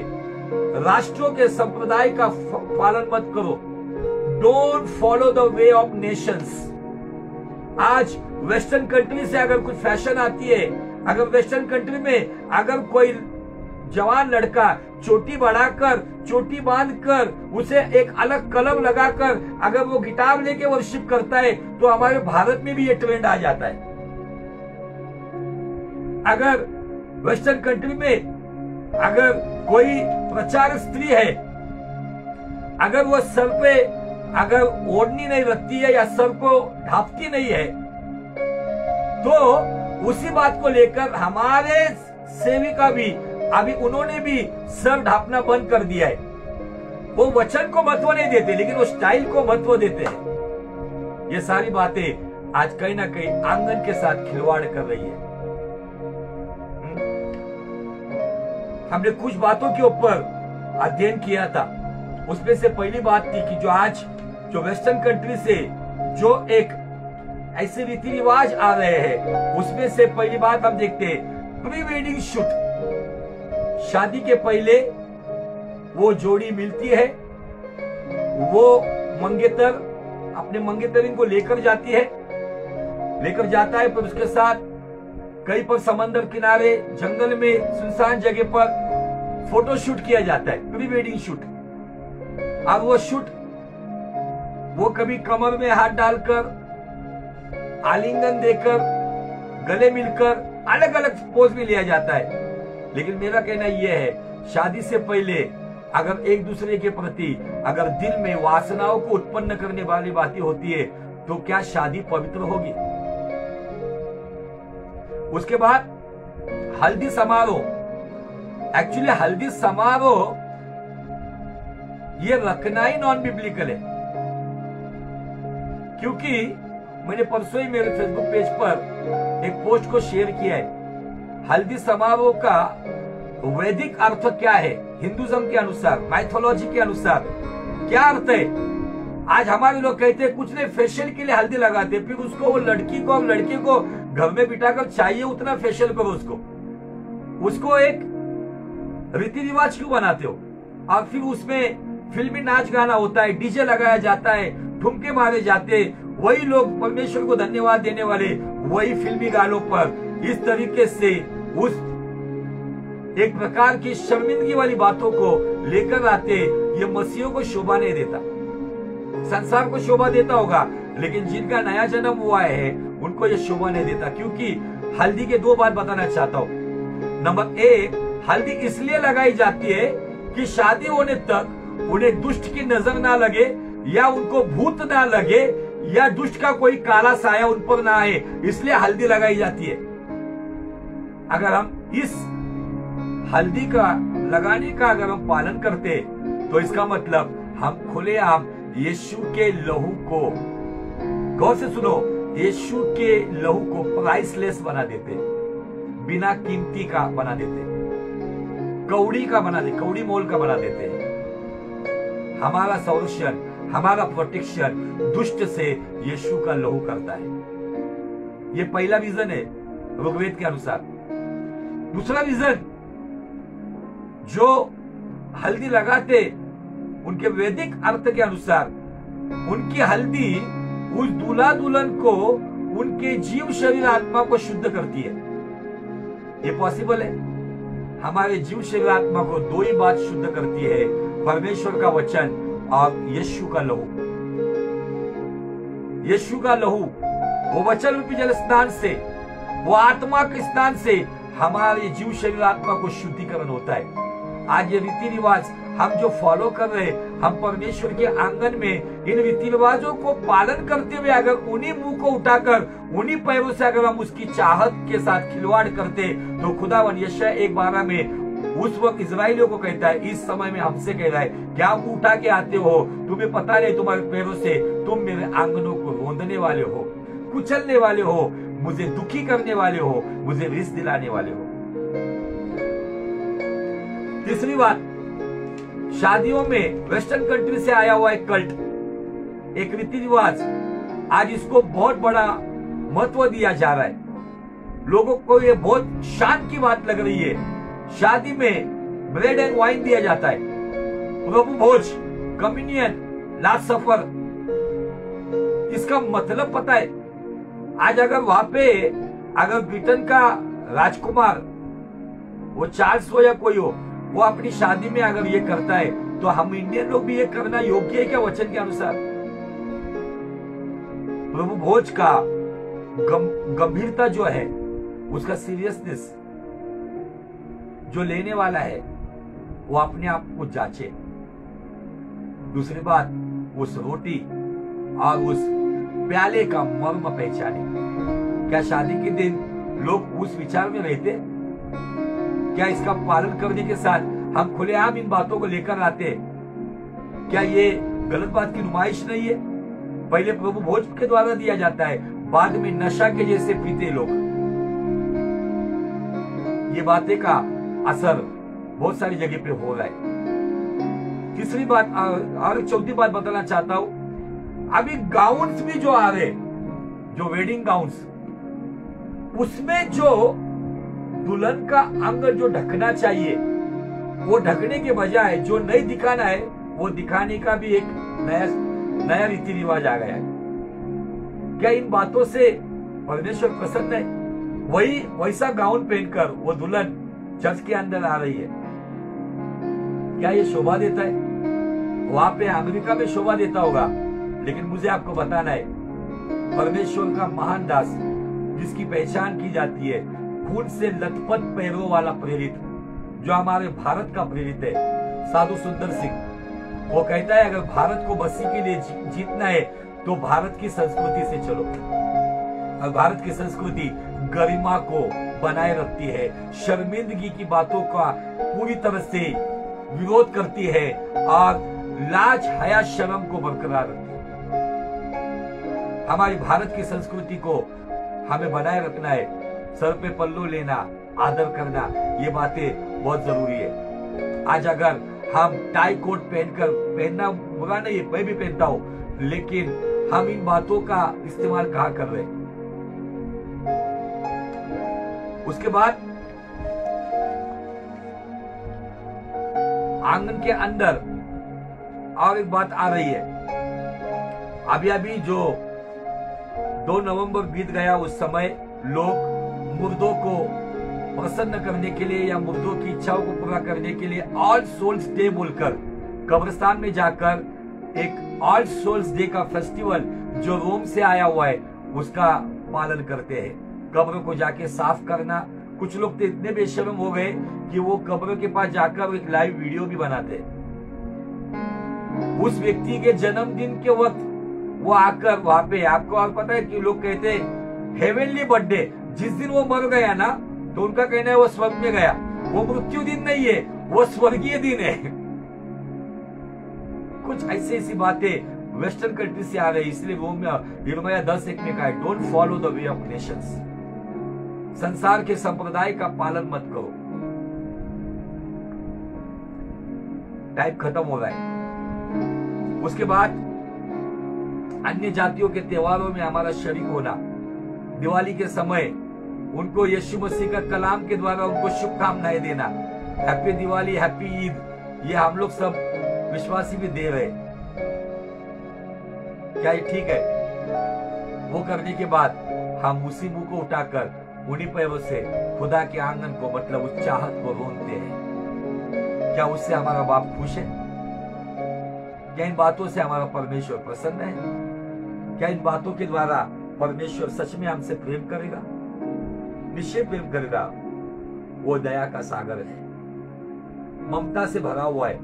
राष्ट्रों के संप्रदाय का पालन मत करो, don't follow the way of Nations. आज वेस्टर्न कंट्री से अगर कुछ फैशन आती है, अगर वेस्टर्न कंट्री में अगर कोई जवान लड़का चोटी बढ़ाकर, चोटी बांधकर, उसे एक अलग कलम लगाकर अगर वो गिटार लेके वर्शिप करता है, तो हमारे भारत में भी ये ट्रेंड आ जाता है। अगर वेस्टर्न कंट्री में अगर कोई प्रचार स्त्री है, अगर वो सर पे अगर ओढ़नी नहीं रखती है या सर को ढांपती नहीं है, तो उसी बात को लेकर हमारे सेविका भी अभी उन्होंने भी सर ढांपना बंद कर दिया है। वो वचन को महत्व नहीं देते, लेकिन वो स्टाइल को महत्व देते हैं। ये सारी बातें आज कहीं ना कहीं आंगन के साथ खिलवाड़ कर रही है। हमने कुछ बातों के ऊपर अध्ययन किया था। उसमें से पहली बात थी कि जो आज जो वेस्टर्न कंट्री से जो एक ऐसे रीति रिवाज आ रहे हैं, उसमें से पहली बात हम देखते हैं प्री वेडिंग शूट। शादी के पहले वो जोड़ी मिलती है, वो मंगेतर अपने मंगेतरिन को लेकर जाती है, लेकर जाता है, पर उसके साथ कहीं पर समंदर किनारे, जंगल में, सुनसान जगह पर फोटो शूट किया जाता है, प्री वेडिंग शूट। अब वो शूट वो कभी कमर में हाथ डालकर, आलिंगन देकर, गले मिलकर अलग अलग पोज में लिया जाता है। लेकिन मेरा कहना यह है, शादी से पहले अगर एक दूसरे के प्रति अगर दिल में वासनाओं को उत्पन्न करने वाली बातें होती है, तो क्या शादी पवित्र होगी? उसके बाद हल्दी समारोह, एक्चुअली हल्दी समारोह ये रखना ही नॉन बिब्लिकल है। क्योंकि मैंने परसों ही मेरे फेसबुक पेज पर एक पोस्ट को शेयर किया है। हल्दी समारोह का वैदिक अर्थ क्या है, हिंदुज्म के अनुसार, माइथोलॉजी के अनुसार क्या अर्थ है। आज हमारे लोग कहते हैं कुछ नहीं, फेशियल के लिए हल्दी लगाते, फिर उसको वो लड़की को और लड़के को घर में बिठाकर चाहिए उतना फेशियल करो उसको एक रीति रिवाज क्यों बनाते हो। और फिर उसमें फिल्मी नाच गाना होता है, डीजे लगाया जाता है, ठुमके मारे जाते, वही लोग परमेश्वर को धन्यवाद देने वाले वही फिल्मी गानों पर इस तरीके से उस एक प्रकार की शर्मिंदगी वाली बातों को लेकर आते। ये मसीहों को शोभा नहीं देता, संसार को शोभा देता होगा, लेकिन जिनका नया जन्म हुआ है उनको ये शोभा नहीं देता। क्योंकि हल्दी के दो बात बताना चाहता हूं। नंबर एक, हल्दी इसलिए लगाई जाती है कि शादी होने तक उन्हें दुष्ट की नजर ना लगे, या उनको भूत ना लगे, या दुष्ट का कोई काला साया उन पर ना आए, इसलिए हल्दी लगाई जाती है। अगर हम इस हल्दी का लगाने का अगर हम पालन करते तो इसका मतलब हम खुलेआम यीशु के लहू को, गौर से सुनो, यीशु के लहू को प्राइसलेस बना देते, बिना कीमती का बना देते, कौड़ी का बना देते, कौड़ी मोल का बना देते। हमारा संरक्षण, हमारा प्रोटेक्शन दुष्ट से यीशु का लहू करता है। ये पहला रीजन है ऋग्वेद के अनुसार। दूसरा रीजन, जो हल्दी लगाते उनके वैदिक अर्थ के अनुसार उनकी हल्दी उस दूल्हा दुल्हन को, उनके जीव शरीर आत्मा को शुद्ध करती है। ये पॉसिबल है। हमारे जीव शरीर आत्मा को दो ही बात शुद्ध करती है, परमेश्वर का वचन और यीशु का लहू। यीशु का लहू, वो वचन रूपी जल स्नान से, वो आत्मा के स्नान से हमारे जीव शरीर आत्मा को शुद्धिकरण होता है। आज ये रीति रिवाज हम जो फॉलो कर रहे हैं, हम परमेश्वर के आंगन में इन रीति रिवाजों को पालन करते हुए अगर उन्हीं मुंह को उठाकर उन्हीं पैरों से अगर हम उसकी चाहत के साथ खिलवाड़ करते, तो खुदावन यशायाह 1:12 में उस वक्त इजराइलियों को कहता है, इस समय में हमसे कह रहा है, क्या आप उठा के आते हो, तुम्हें पता नहीं तुम्हारे पैरों से तुम मेरे आंगनों को रोंदने वाले हो, कुचलने वाले हो, मुझे दुखी करने वाले हो, मुझे रिस दिलाने वाले हो। तीसरी बात, शादियों में वेस्टर्न कंट्री से आया हुआ एक कल्ट, एक रीति रिवाज, आज इसको बहुत बड़ा महत्व दिया जा रहा है। लोगों को ये बहुत शान की बात लग रही है। शादी में ब्रेड एंड वाइन दिया जाता है, प्रभु भोज, कम्युनियन, लास्ट सफर। इसका मतलब पता है? आज अगर वहां पे अगर ब्रिटेन का राजकुमार, वो चार्ल्स हो या कोई हो, वो अपनी शादी में अगर ये करता है, तो हम इंडियन लोग भी ये करना योग्य है क्या वचन के अनुसार? प्रभु भोज का गंभीरता जो है, उसका सीरियसनेस जो लेने वाला है, वो अपने आप को जांचे। दूसरी बात, उस रोटी और उस प्याले का मर्म पहचाने। क्या शादी के दिन लोग उस विचार में रहते? क्या इसका पालन करने के साथ हम खुलेआम इन बातों को लेकर आते हैं? क्या ये गलत बात की नुमाइश नहीं है? पहले प्रभु भोज के द्वारा दिया जाता है, बाद में नशा के जैसे पीते लोग। ये बातें का असर बहुत सारी जगह पे हो रहा है। तीसरी बात और चौथी बात बताना चाहता हूं, अभी गाउन्स भी जो आ रहे, जो वेडिंग गाउन्स, उसमें जो दुल्हन का अंग जो ढकना चाहिए, वो ढकने के बजाय जो नहीं दिखाना है, वो दिखाने का भी एक नया रीति रिवाज आ गया है। क्या इन बातों से परमेश्वर प्रसन्न है? वही वैसा गाउन पहनकर वो दुल्हन चर्च के अंदर आ रही है, क्या ये शोभा देता है? वहां पे अमेरिका में शोभा देता होगा, लेकिन मुझे आपको बताना है, परमेश्वर का महान दास जिसकी पहचान की जाती है खून से लथपथ पैरों वाला प्रेरित, जो हमारे भारत का प्रेरित है, साधु सुंदर सिंह, वो कहता है अगर भारत को मसीह के लिए जीतना है तो भारत की संस्कृति से चलो। और भारत की संस्कृति गरिमा को बनाए रखती है, शर्मिंदगी की बातों का पूरी तरह से विरोध करती है और लाज हया शर्म को बरकरार रखती है। हमारी भारत की संस्कृति को हमें बनाए रखना है। सर पे पल्लू लेना, आदर करना, ये बातें बहुत जरूरी है। आज अगर हम टाई कोट पहनना बुरा नहीं है, मैं भी पहनता हूं, लेकिन हम इन बातों का इस्तेमाल कहाँ कर रहे हैं। उसके बाद आंगन के अंदर और एक बात आ रही है। अभी जो 2 नवंबर बीत गया, उस समय लोग मुर्दों को प्रसन्न करने के लिए या मुर्दों की इच्छाओं को पूरा करने के लिए ऑल सोल्स डे बोलकर कब्रिस्तान में जाकर एक ऑल सोल्स डे का फेस्टिवल जो रोम से आया हुआ है उसका पालन करते हैं। कब्र को जाके साफ करना, कुछ लोग तो इतने बेशर्म हो गए कि वो कब्र के पास जाकर एक लाइव वीडियो भी बनाते। उस व्यक्ति के जन्मदिन के वक्त वो आकर वहां पे, आपको और पता है कि लोग कहते हैं हेवनली बर्थडे, जिस दिन वो मर गया ना तो उनका कहना है वो स्वर्ग में गया। वो मृत्यु दिन नहीं है, वो स्वर्गीय दिन है। कुछ ऐसी बातें वेस्टर्न कंट्री से आ रही, इसलिए रोम में यिर्मयाह 10:1 में कहा है, don't follow the way of Nations. संसार के संप्रदाय का पालन मत करो। टाइप खत्म हो रहा है। उसके बाद अन्य जातियों के त्योहारों में हमारा शरीक होना, दिवाली के समय उनको यीशु मसीह का कलाम के द्वारा उनको शुभकामनाएं देना, हैप्पी दिवाली, हैप्पी ईद, ये हम लोग सब विश्वासी भी दे रहे। क्या ये ठीक है? वो करने के बाद हम उसी मुंह को उठाकर उन्हीं पैरों से खुदा के आंगन को, मतलब उस चाहत को रोनते हैं। क्या उससे हमारा बाप खुश है? क्या इन बातों से हमारा परमेश्वर प्रसन्न है? क्या इन बातों के द्वारा परमेश्वर सच में हमसे प्रेम करेगा? निश्चय प्रेम करेगा। वो दया का सागर है, ममता से भरा हुआ है,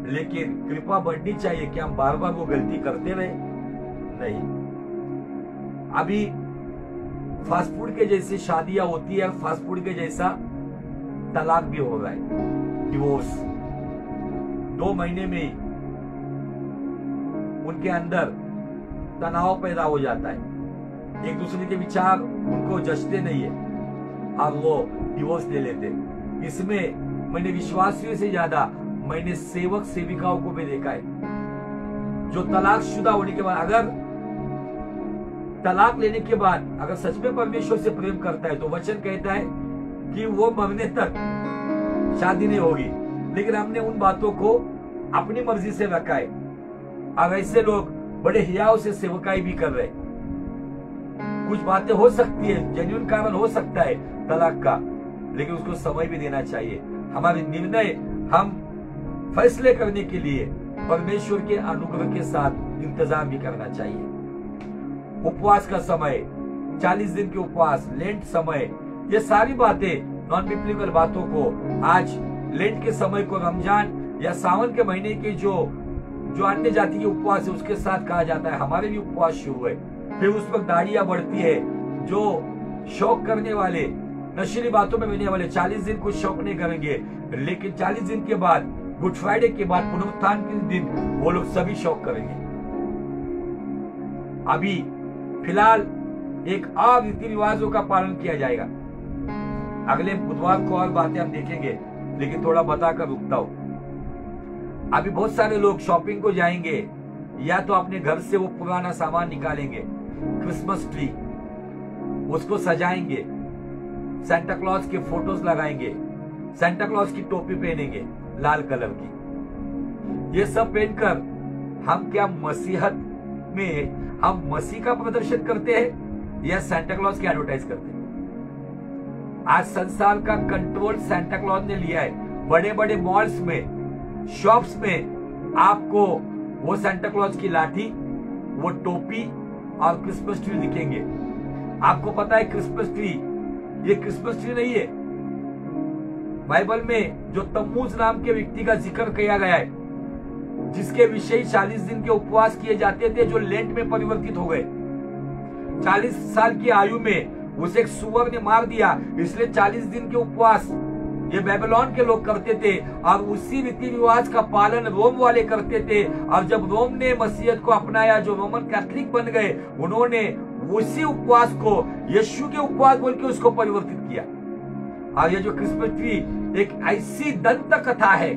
लेकिन कृपा बढ़नी चाहिए कि हम बार बार वो गलती करते रहे नहीं। अभी फास्ट फूड के जैसी शादियां होती है, फास्ट फूड के जैसा तलाक भी हो रहा है, डिवोर्स। 2 महीने में उनके अंदर तनाव पैदा हो जाता है, एक दूसरे के विचार उनको जचते नहीं है और वो डिवोर्स ले लेते। इसमें मैंने विश्वासियों से ज्यादा मैंने सेवक सेविकाओं को भी देखा है जो तलाकशुदा होने के बाद, अगर तलाक लेने के बाद अगर सच में परमेश्वर से प्रेम करता है तो वचन कहता है कि वो मरने तक शादी नहीं होगी। लेकिन हमने उन बातों को अपनी मर्जी से रखा है। अब ऐसे लोग बड़े हियाव से सेवकाई भी कर रहे। कुछ बातें हो सकती है, जेन्युइन कारण हो सकता है तलाक का, लेकिन उसको समय भी देना चाहिए। हमारे निर्णय, हम फैसले करने के लिए परमेश्वर के अनुग्रह के साथ इंतजार भी करना चाहिए। उपवास का समय, 40 दिन के उपवास, लेंट समय, ये सारी बातें, नॉन बिब्लिकल बातों को आज लेंट के समय को रमजान या सावन के महीने के जो अन्य जाति के उपवास है उसके साथ कहा जाता है। हमारे भी उपवास शुरू है। फिर उस वक्त दाढ़ियां बढ़ती है। जो शौक करने वाले, नशीली बातों में रहने वाले 40 दिन कुछ शौक नहीं करेंगे, लेकिन 40 दिन के बाद, गुड फ्राइडे के बाद, पुनरुत्थान के दिन वो लोग सभी शौक करेंगे। अभी फिलहाल एक और रीति रिवाजों का पालन किया जाएगा। अगले बुधवार को और बातें हम देखेंगे, लेकिन थोड़ा बताकर रुकता हूं। अभी बहुत सारे लोग शॉपिंग को जाएंगे, या तो अपने घर से वो पुराना सामान निकालेंगे, क्रिसमस ट्री, उसको सजाएंगे, सेंटा क्लॉज के फोटोज लगाएंगे, सेंटा क्लॉज की टोपी पहनेंगे लाल कलर की। ये सब पहनकर हम क्या मसीहत में हम मसीह का प्रदर्शन करते हैं या सेंटा क्लॉज की एडवर्टाइज करते हैं? आज संसार का कंट्रोल सेंटा क्लॉज ने लिया है। बड़े बड़े मॉल्स में, शॉप्स में आपको वो सेंटा क्लॉज की लाठी, वो टोपी और क्रिसमस ट्री दिखेंगे। आपको पता है क्रिसमस ट्री, ये क्रिसमस ट्री नहीं है। बाइबल में जो तम्मूज नाम के व्यक्ति का जिक्र किया गया है, जिसके विषय 40 दिन के उपवास किए जाते थे, जो लेंट में परिवर्तित हो गए। 40 साल की आयु में उसे एक सुअर ने मार दिया, इसलिए 40 दिन के उपवास ये बेबीलोन के लोग करते थे और उसी रीति रिवाज का पालन रोम वाले करते थे। और जब रोम ने मसीहत को अपनाया, जो रोमन कैथोलिक बन गए, उन्होंने उसी उपवास को यीशु के उपवास बोल के उसको परिवर्तित किया। और ये जो क्रिसमस ट्री एक ऐसी दंत कथा है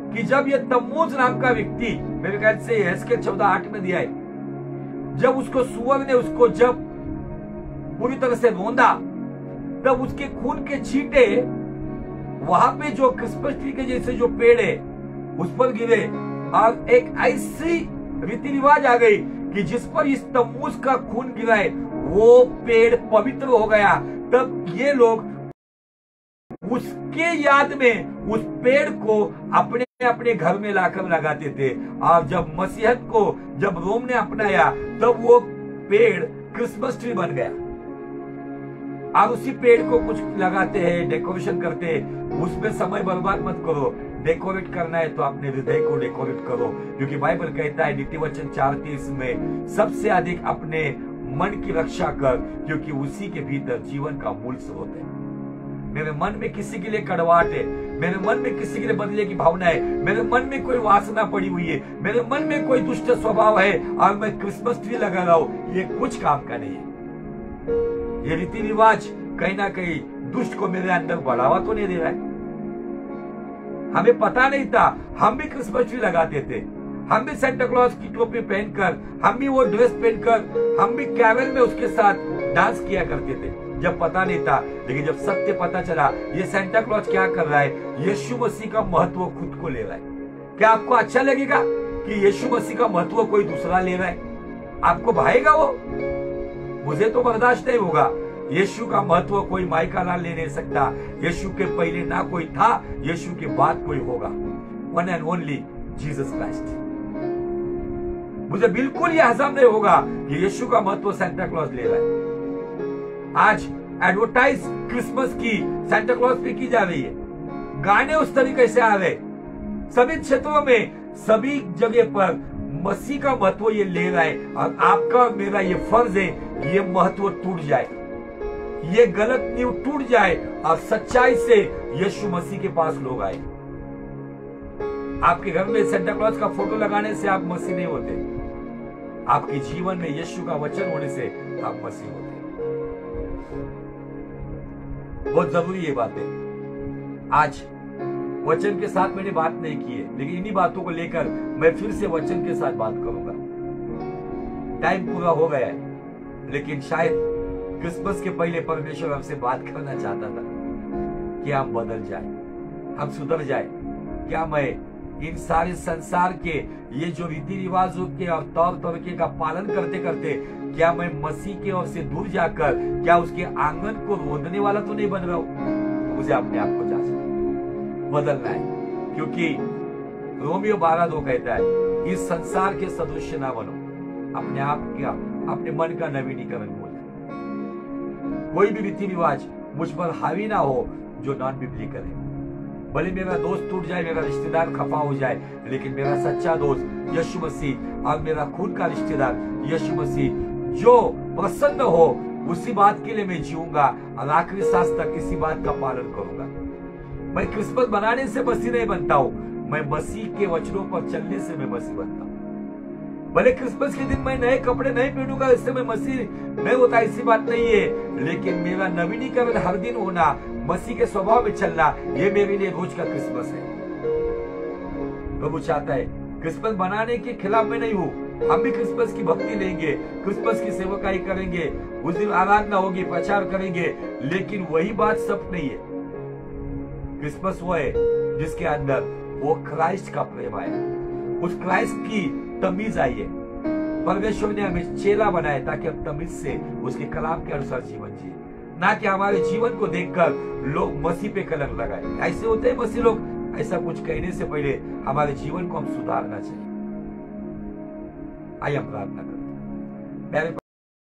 कि जब ये तम्मूज नाम का व्यक्ति, मेरे ख्याल से एस्केल 14:8 में दिया है, जब उसको सुअर ने उसको जब पूरी तरह से रोंदा, तब उसके खून के छींटे वहां पे जो क्रिसमस ट्री के जैसे जो पेड़ है उस पर गिरे। और एक ऐसी रीति रिवाज आ गई कि जिस पर इस तम्मूज का खून गिरा है वो पेड़ पवित्र हो गया। तब ये लोग उसके याद में उस पेड़ को अपने अपने घर में लाकर लगाते थे। और जब मसीहत को जब रोम ने अपनाया, तब वो पेड़ क्रिसमस ट्री बन गया। और उसी पेड़ को कुछ लगाते हैं, डेकोरेशन करते हैं। उसमें समय बर्बाद मत करो। डेकोरेट करना है तो अपने हृदय को डेकोरेट करो, क्योंकि बाइबल कहता है नीति वचन 4:30 में, सबसे अधिक अपने मन की रक्षा कर, क्योंकि उसी के भीतर जीवन का मूल स्रोत है। मेरे मन में किसी के लिए कड़वाहट है, मेरे मन में किसी के लिए बदले की भावना है, मेरे मन में कोई वासना पड़ी हुई है, मेरे मन में कोई दुष्ट स्वभाव है और मैं क्रिसमस ट्री लगा रहा हूं, ये कुछ काम का नहीं है। ये रीति रिवाज कहीं ना कहीं दुष्ट को मेरे अंदर बढ़ावा तो नहीं दे रहा है। हमें पता नहीं था, हम भी क्रिसमस ट्री लगाते थे, हम भी सेंटा क्लॉज की टोपी पहनकर, हम भी वो ड्रेस पहनकर, हम भी कैरल में उसके साथ डांस किया करते थे जब पता नहीं था। लेकिन जब सत्य पता चला, ये सेंटा क्लॉज क्या कर रहा है, यीशु मसीह का महत्व खुद को ले रहा है। क्या आपको अच्छा लगेगा कि यीशु मसीह का महत्व कोई दूसरा ले रहा है? आपको भाएगा वो? मुझे तो बर्दाश्त नहीं होगा। यीशु का महत्व कोई माइका लाल ले नहीं सकता। यीशु के पहले ना कोई था, यीशु के बाद कोई होगा। One and only Jesus Christ. मुझे बिल्कुल यह हजम नहीं होगा कि यीशु का महत्व सेंटा क्लॉज ले रहा है। आज एडवर्टाइज क्रिसमस की सेंटा क्लॉज पे की जा रही है, गाने उस तरीके से आ रहे, सभी क्षेत्रों में सभी जगह पर मसीह का महत्व ये ले रहा है। और आपका और मेरा ये फर्ज है, ये महत्व टूट जाए, ये गलत नींव टूट जाए और सच्चाई से यीशु मसीह के पास लोग आए। आपके घर में सेंटा क्लॉज का फोटो लगाने से आप मसीह नहीं होते, आपके जीवन में यीशु का वचन होने से आप मसीह होते। बहुत जरूरी ये बात है। आज वचन के साथ मैंने बात नहीं की है, लेकिन इन्हीं बातों को लेकर मैं फिर से वचन के साथ बात करूंगा। टाइम पूरा हो गया है, लेकिन शायद क्रिसमस के पहले परमेश्वर हमसे बात करना चाहता था कि हम बदल जाए, हम सुधर जाए। क्या मैं इन सारे संसार के ये जो रीति रिवाजों के और तौर तरीके का पालन करते करते, क्या मैं मसीह की ओर से दूर जाकर क्या उसके आंगन को रोंदने वाला तो नहीं बन रहा हूं? मुझे अपने आप को जांचना, बदलना है। क्योंकि रोमियो 12:2 कहता है, इस संसार के सदृश ना बनो, अपने आप का, अपने मन का नवीनीकरण हो जाए। कोई भी रीति रिवाज मुझ पर हावी ना हो जो नॉन बिब्लिकल है। भले मेरा दोस्त टूट जाए, मेरा रिश्तेदार खफा हो जाए, लेकिन मेरा सच्चा दोस्त यीशु मसीह और मेरा खून का रिश्तेदार यीशु मसीह जो प्रसन्न हो, उसी बात के लिए मैं जीऊंगा और आखिरी सांस तक इसी बात का पालन करूंगा। मैं क्रिसमस बनाने से मसीह नहीं बनता हूं, मैं मसीह के वचनों पर चलने से मैं मसीह बनता हूं। भले क्रिसमस के दिन मैं नए कपड़े नहीं पहनूंगा, इससे मैं मसीह नहीं होता, ऐसी बात नहीं है। लेकिन मेरा नवीनीकरण हर दिन होना, मसीह के स्वभाव में चलना, ये मेरे लिए रोज का क्रिसमस है। प्रभु चाहता है, क्रिसमस बनाने के खिलाफ मैं नहीं हूँ। हम भी क्रिसमस की भक्ति लेंगे, क्रिसमस की सेवकाई करेंगे, उस दिन आराधना होगी, प्रचार करेंगे, लेकिन वही बात सब नहीं है। क्रिसमस वो है जिसके अंदर वो क्राइस्ट का प्रेम आया, उस क्राइस्ट की तमीज आई है। परमेश्वर ने हमें चेला बनाया ताकि हम तमीज से उसके कलाम के अनुसार जीवन जिए, ना कि हमारे जीवन को देखकर लोग मसीह पे कलंक लगाए। ऐसे होते हैं मसीह लोग। ऐसा कुछ कहने से पहले हमारे जीवन को हम सुधारना चाहिए। आइए हम प्रार्थना करते हैं।